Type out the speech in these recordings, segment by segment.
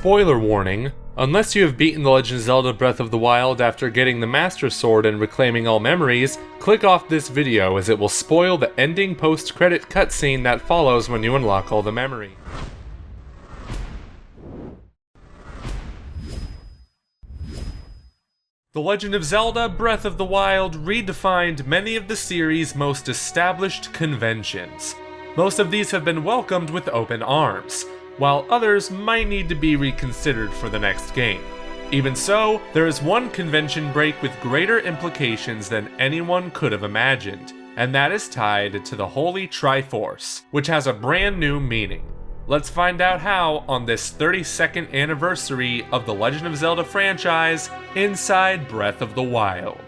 Spoiler warning, unless you have beaten The Legend of Zelda Breath of the Wild after getting the Master Sword and reclaiming all memories, click off this video as it will spoil the ending post-credit cutscene that follows when you unlock all the memory. The Legend of Zelda Breath of the Wild redefined many of the series' most established conventions. Most of these have been welcomed with open arms, while others might need to be reconsidered for the next game. Even so, there is one convention break with greater implications than anyone could have imagined, and that is tied to the Holy Triforce, which has a brand new meaning. Let's find out how on this 32nd anniversary of the Legend of Zelda franchise inside Breath of the Wild.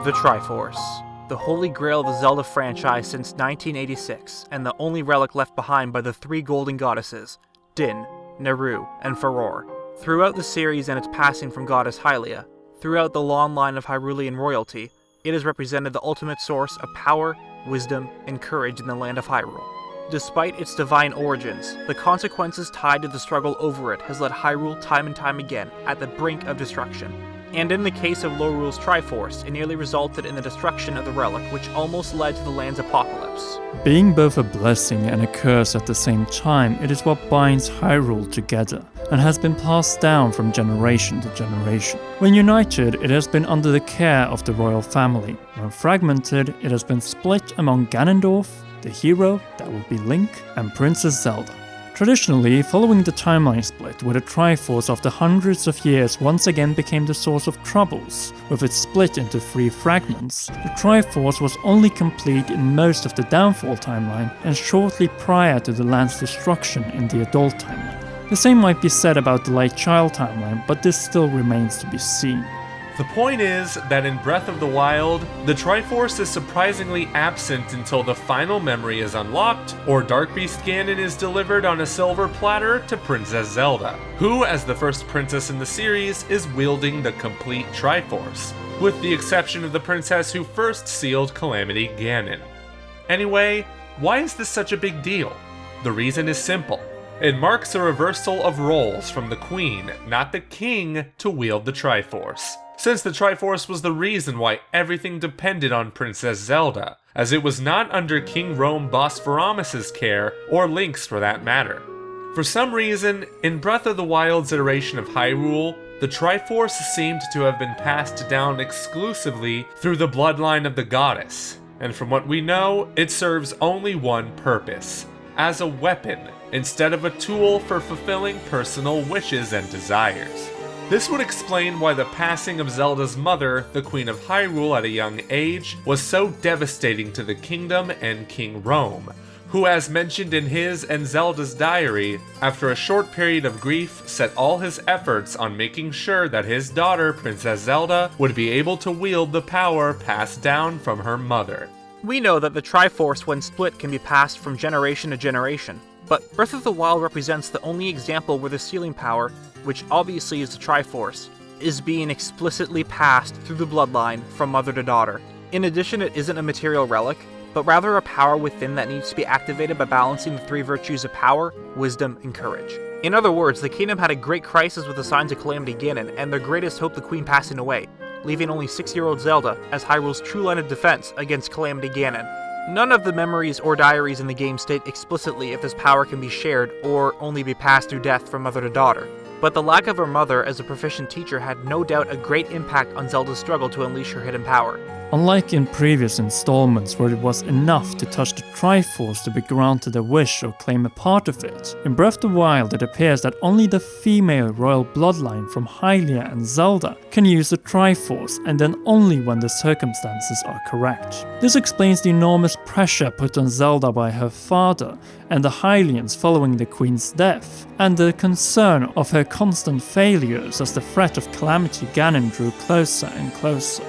The Triforce, the holy grail of the Zelda franchise since 1986, and the only relic left behind by the three golden goddesses, Din, Naru, and Farore. Throughout the series and its passing from goddess Hylia, throughout the long line of Hyrulean royalty, it has represented the ultimate source of power, wisdom, and courage in the land of Hyrule. Despite its divine origins, the consequences tied to the struggle over it has led Hyrule time and time again at the brink of destruction. And in the case of Lorule's Triforce, it nearly resulted in the destruction of the relic, which almost led to the land's apocalypse. Being both a blessing and a curse at the same time, it is what binds Hyrule together, and has been passed down from generation to generation. When united, it has been under the care of the royal family. When fragmented, it has been split among Ganondorf, the hero, that would be Link, and Princess Zelda. Traditionally, following the timeline split, where the Triforce after hundreds of years once again became the source of troubles, with its split into 3 fragments, the Triforce was only complete in most of the Downfall timeline and shortly prior to the land's destruction in the Adult timeline. The same might be said about the Late Child timeline, but this still remains to be seen. The point is that in Breath of the Wild, the Triforce is surprisingly absent until the final memory is unlocked, or Dark Beast Ganon is delivered on a silver platter to Princess Zelda, who, as the first princess in the series, is wielding the complete Triforce, with the exception of the princess who first sealed Calamity Ganon. Anyway, why is this such a big deal? The reason is simple. It marks a reversal of roles from the Queen, not the King, to wield the Triforce, since the Triforce was the reason why everything depended on Princess Zelda, as it was not under King Rhoam Boss Varamis' care, or Link's for that matter. For some reason, in Breath of the Wild's iteration of Hyrule, the Triforce seemed to have been passed down exclusively through the bloodline of the goddess, and from what we know, it serves only one purpose: as a weapon, instead of a tool for fulfilling personal wishes and desires. This would explain why the passing of Zelda's mother, the Queen of Hyrule at a young age, was so devastating to the kingdom and King Rhoam, who, as mentioned in his and Zelda's diary, after a short period of grief set all his efforts on making sure that his daughter, Princess Zelda, would be able to wield the power passed down from her mother. We know that the Triforce, when split, can be passed from generation to generation, but Breath of the Wild represents the only example where the sealing power, which obviously is the Triforce, is being explicitly passed through the bloodline from mother to daughter. In addition, it isn't a material relic, but rather a power within that needs to be activated by balancing the 3 virtues of power, wisdom, and courage. In other words, the kingdom had a great crisis with the signs of Calamity Ganon, and their greatest hope, the Queen, passing away, leaving only 6-year-old Zelda as Hyrule's true line of defense against Calamity Ganon. None of the memories or diaries in the game state explicitly if this power can be shared or only be passed through death from mother to daughter, but the lack of her mother as a proficient teacher had no doubt a great impact on Zelda's struggle to unleash her hidden power. Unlike in previous installments where it was enough to touch the Triforce to be granted a wish or claim a part of it, in Breath of the Wild it appears that only the female royal bloodline from Hylia and Zelda can use the Triforce, and then only when the circumstances are correct. This explains the enormous pressure put on Zelda by her father and the Hylians following the Queen's death, and the concern of her constant failures as the threat of Calamity Ganon drew closer and closer.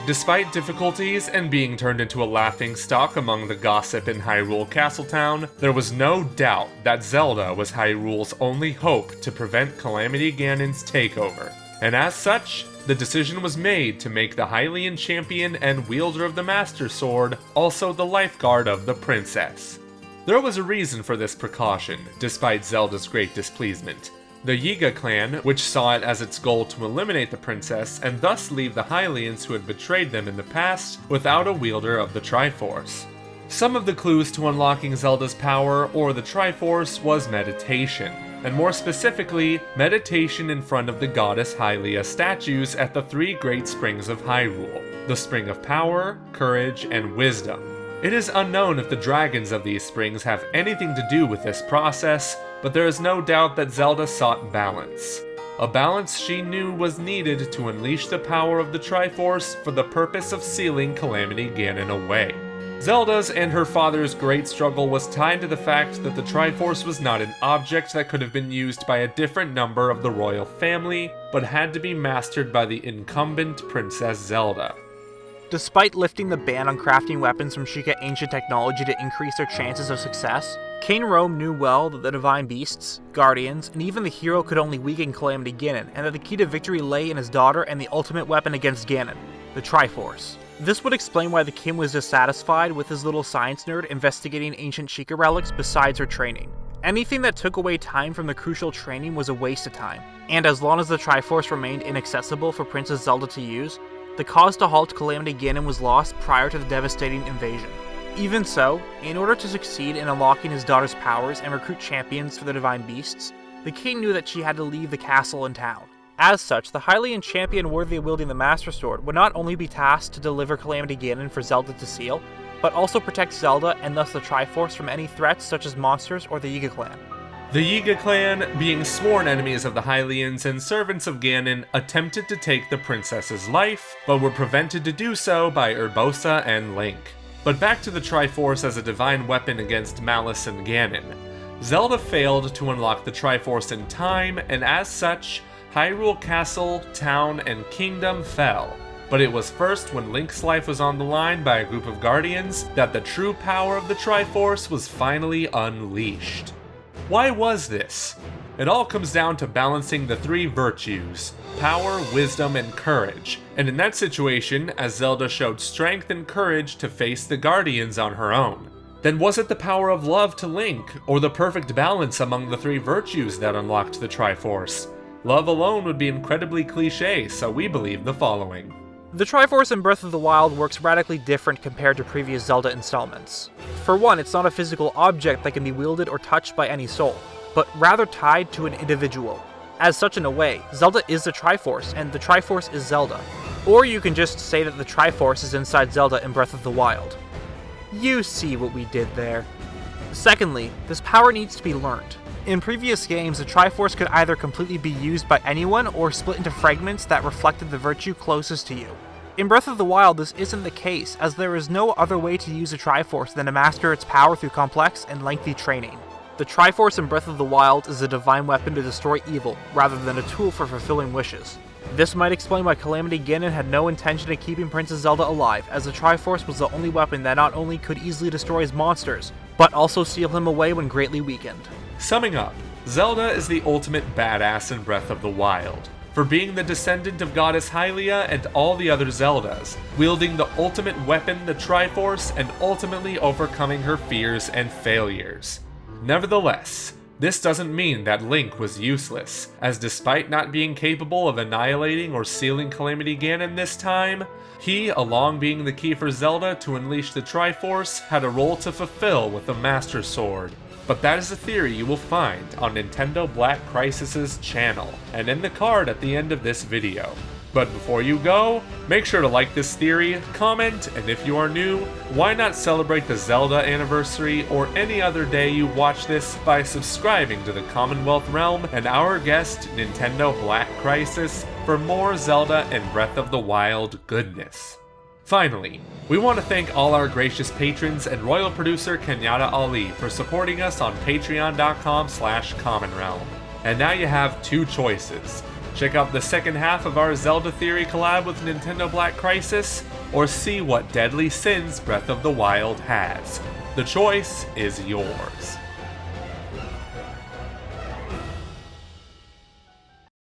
Despite difficulties and being turned into a laughingstock among the gossip in Hyrule Castletown, there was no doubt that Zelda was Hyrule's only hope to prevent Calamity Ganon's takeover. And as such, the decision was made to make the Hylian champion and wielder of the Master Sword also the lifeguard of the princess. There was a reason for this precaution, despite Zelda's great displeasement. The Yiga clan, which saw it as its goal to eliminate the princess and thus leave the Hylians who had betrayed them in the past without a wielder of the Triforce. Some of the clues to unlocking Zelda's power or the Triforce was meditation, and more specifically, meditation in front of the goddess Hylia statues at the three great springs of Hyrule, the Spring of Power, Courage, and Wisdom. It is unknown if the dragons of these springs have anything to do with this process, but there is no doubt that Zelda sought balance. A balance she knew was needed to unleash the power of the Triforce for the purpose of sealing Calamity Ganon away. Zelda's and her father's great struggle was tied to the fact that the Triforce was not an object that could have been used by a different number of the royal family, but had to be mastered by the incumbent Princess Zelda. Despite lifting the ban on crafting weapons from Sheikah ancient technology to increase their chances of success, Kain Rome knew well that the divine beasts, guardians, and even the hero could only weaken Calamity Ganon, and that the key to victory lay in his daughter and the ultimate weapon against Ganon, the Triforce. This would explain why the king was dissatisfied with his little science nerd investigating ancient Sheikah relics besides her training. Anything that took away time from the crucial training was a waste of time, and as long as the Triforce remained inaccessible for Princess Zelda to use, the cause to halt Calamity Ganon was lost prior to the devastating invasion. Even so, in order to succeed in unlocking his daughter's powers and recruit champions for the divine beasts, the king knew that she had to leave the castle and town. As such, the Hylian champion worthy of wielding the Master Sword would not only be tasked to deliver Calamity Ganon for Zelda to seal, but also protect Zelda and thus the Triforce from any threats such as monsters or the Yiga clan. The Yiga clan, being sworn enemies of the Hylians and servants of Ganon, attempted to take the princess's life, but were prevented to do so by Urbosa and Link. But back to the Triforce as a divine weapon against Malice and Ganon. Zelda failed to unlock the Triforce in time, and as such, Hyrule Castle, town, and kingdom fell. But it was first when Link's life was on the line by a group of guardians that the true power of the Triforce was finally unleashed. Why was this? It all comes down to balancing the three virtues: power, wisdom, and courage. And in that situation, as Zelda showed strength and courage to face the Guardians on her own. Then was it the power of love to Link, or the perfect balance among the three virtues that unlocked the Triforce? Love alone would be incredibly cliché, so we believe the following. The Triforce in Breath of the Wild works radically different compared to previous Zelda installments. For one, it's not a physical object that can be wielded or touched by any soul, but rather tied to an individual. As such, in a way, Zelda is the Triforce, and the Triforce is Zelda. Or you can just say that the Triforce is inside Zelda in Breath of the Wild. You see what we did there. Secondly, this power needs to be learned. In previous games, the Triforce could either completely be used by anyone or split into fragments that reflected the virtue closest to you. In Breath of the Wild, this isn't the case, as there is no other way to use a Triforce than to master its power through complex and lengthy training. The Triforce in Breath of the Wild is a divine weapon to destroy evil, rather than a tool for fulfilling wishes. This might explain why Calamity Ganon had no intention of keeping Princess Zelda alive, as the Triforce was the only weapon that not only could easily destroy his monsters, but also seal him away when greatly weakened. Summing up, Zelda is the ultimate badass in Breath of the Wild, for being the descendant of Goddess Hylia and all the other Zeldas, wielding the ultimate weapon, the Triforce, and ultimately overcoming her fears and failures. Nevertheless, this doesn't mean that Link was useless, as despite not being capable of annihilating or sealing Calamity Ganon this time, he, along being the key for Zelda to unleash the Triforce, had a role to fulfill with the Master Sword. But that is a theory you will find on NintendoBlackCrisis' channel, and in the card at the end of this video. But before you go, make sure to like this theory, comment, and if you are new, why not celebrate the Zelda anniversary or any other day you watch this by subscribing to the Commonwealth Realm and our guest NintendoBlackCrisis for more Zelda and Breath of the Wild goodness. Finally, we want to thank all our gracious patrons and royal producer Kenyatta Ali for supporting us on patreon.com/commonrealm. And now you have two choices. Check out the second half of our Zelda Theory collab with NintendoBlackCrisis, or see what deadly sins Breath of the Wild has. The choice is yours.